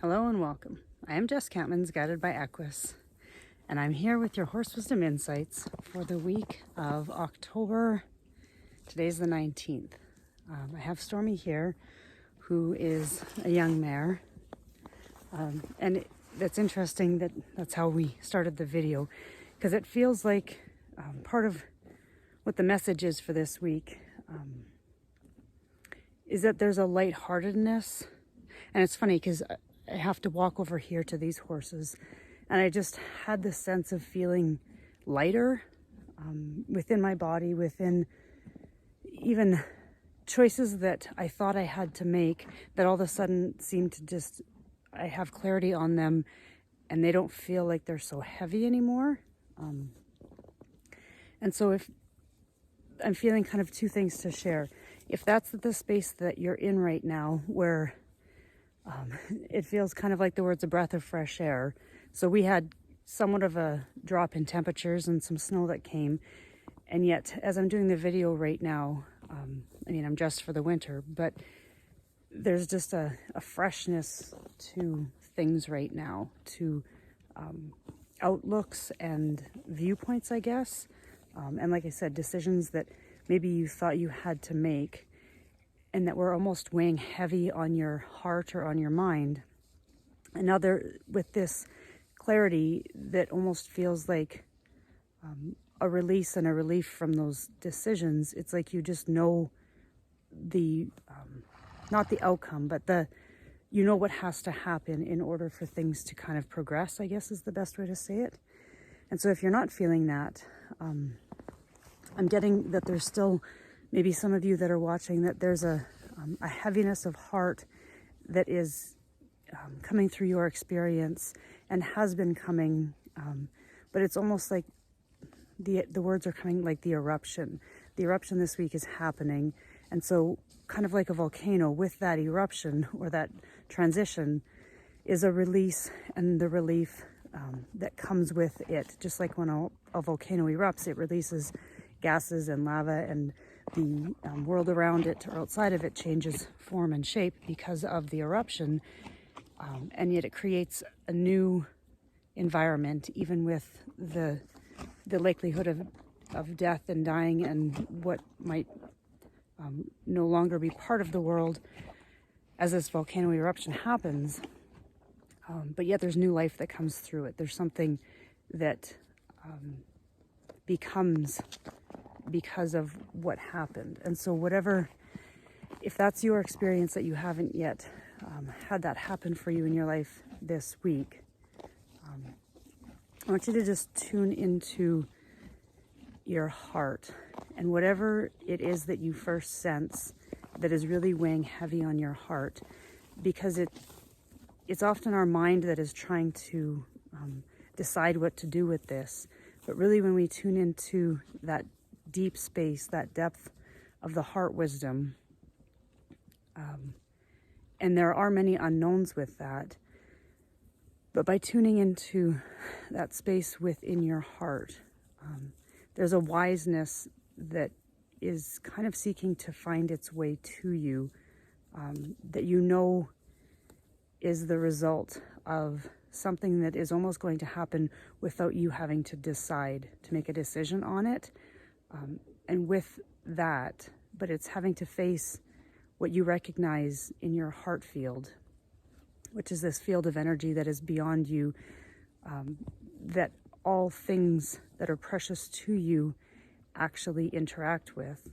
Hello and welcome. I am Jess Campmans, guided by Equus, and I'm here with your Horse Wisdom Insights for the week of October. Today's the 19th. I have Stormy here, who is a young mare, and that's interesting that's how we started the video, because it feels like part of what the message is for this week is that there's a lightheartedness. And it's funny because I have to walk over here to these horses, and I just had this sense of feeling lighter within my body, within even choices that I thought I had to make, that all of a sudden seemed to just, I have clarity on them and they don't feel like they're so heavy anymore. And so if I'm feeling kind of two things to share. If that's the space that you're in right now, where it feels kind of like the word's a breath of fresh air. So we had somewhat of a drop in temperatures and some snow that came. And yet, as I'm doing the video right now, I'm dressed for the winter, but there's just a freshness to things right now, to outlooks and viewpoints, I guess. And like I said, decisions that maybe you thought you had to make and that were almost weighing heavy on your heart or on your mind. And now they're with this clarity that almost feels like a release and a relief from those decisions. It's like you just know the, not the outcome, but you know what has to happen in order for things to kind of progress, I guess is the best way to say it. And so if you're not feeling that, I'm getting that there's still, maybe some of you that are watching, that there's a heaviness of heart that is coming through your experience and has been coming, but it's almost like the words are coming like the eruption. The eruption this week is happening, and so kind of like a volcano, with that eruption or that transition is a release and the relief that comes with it. Just like when a volcano erupts, it releases gases and lava, and the world around it or outside of it changes form and shape because of the eruption, and yet it creates a new environment, even with the likelihood of death and dying and what might no longer be part of the world as this volcano eruption happens. But yet there's new life that comes through it. There's something that becomes because of what happened. And so whatever, if that's your experience, that you haven't yet had that happen for you in your life this week, I want you to just tune into your heart, and whatever it is that you first sense that is really weighing heavy on your heart, because it's often our mind that is trying to decide what to do with this. But really, when we tune into that deep space, that depth of the heart wisdom, and there are many unknowns with that, but by tuning into that space within your heart, there's a wiseness that is kind of seeking to find its way to you, that you know is the result of something that is almost going to happen without you having to decide, to make a decision on it. And with that, but it's having to face what you recognize in your heart field, which is this field of energy that is beyond you, that all things that are precious to you actually interact with,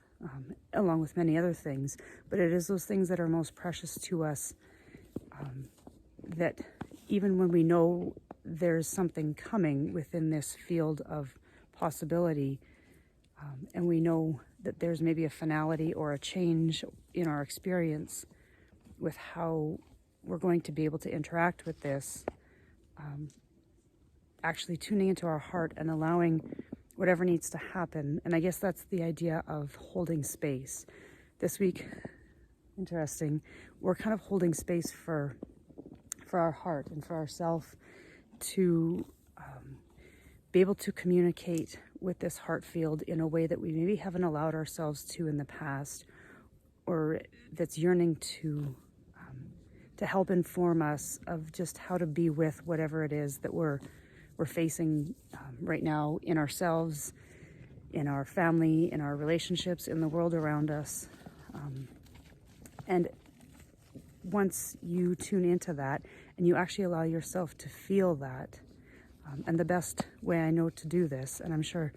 along with many other things. But it is those things that are most precious to us, that even when we know there's something coming within this field of possibility, and we know that there's maybe a finality or a change in our experience with how we're going to be able to interact with this, actually tuning into our heart and allowing whatever needs to happen. And I guess that's the idea of holding space. This week, interesting, we're kind of holding space for our heart and for ourselves to be able to communicate with this heart field in a way that we maybe haven't allowed ourselves to in the past, or that's yearning to to help inform us of just how to be with whatever it is that we're facing right now in ourselves, in our family, in our relationships, in the world around us. And once you tune into that and you actually allow yourself to feel that, and the best way I know to do this, and I'm sure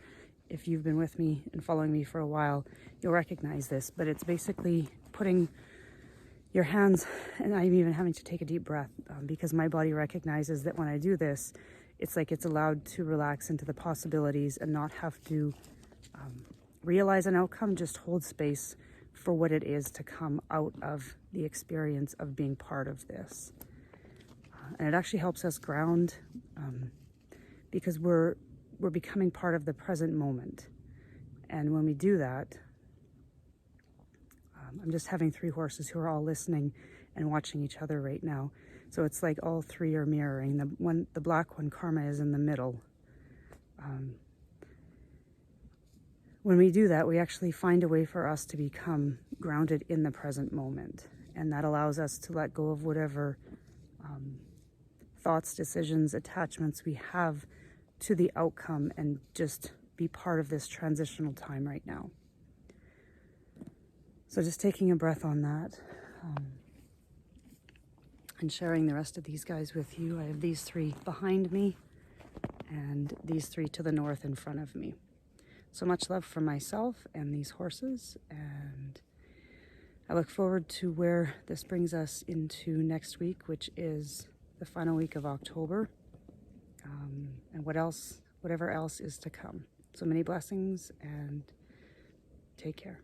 if you've been with me and following me for a while, you'll recognize this, but it's basically putting your hands, and I'm even having to take a deep breath because my body recognizes that when I do this, it's like it's allowed to relax into the possibilities and not have to realize an outcome, just hold space for what it is to come out of the experience of being part of this. And it actually helps us ground because we're becoming part of the present moment. And when we do that, I'm just having 3 horses who are all listening and watching each other right now. So it's like all 3 are mirroring. The black one, Karma, is in the middle. When we do that, we actually find a way for us to become grounded in the present moment. And that allows us to let go of whatever thoughts, decisions, attachments we have to the outcome and just be part of this transitional time right now. So just taking a breath on that and sharing the rest of these guys with you. I have these 3 behind me and these 3 to the north in front of me. So much love for myself and these horses, and I look forward to where this brings us into next week, which is the final week of October, and whatever else is to come. So many blessings, and take care.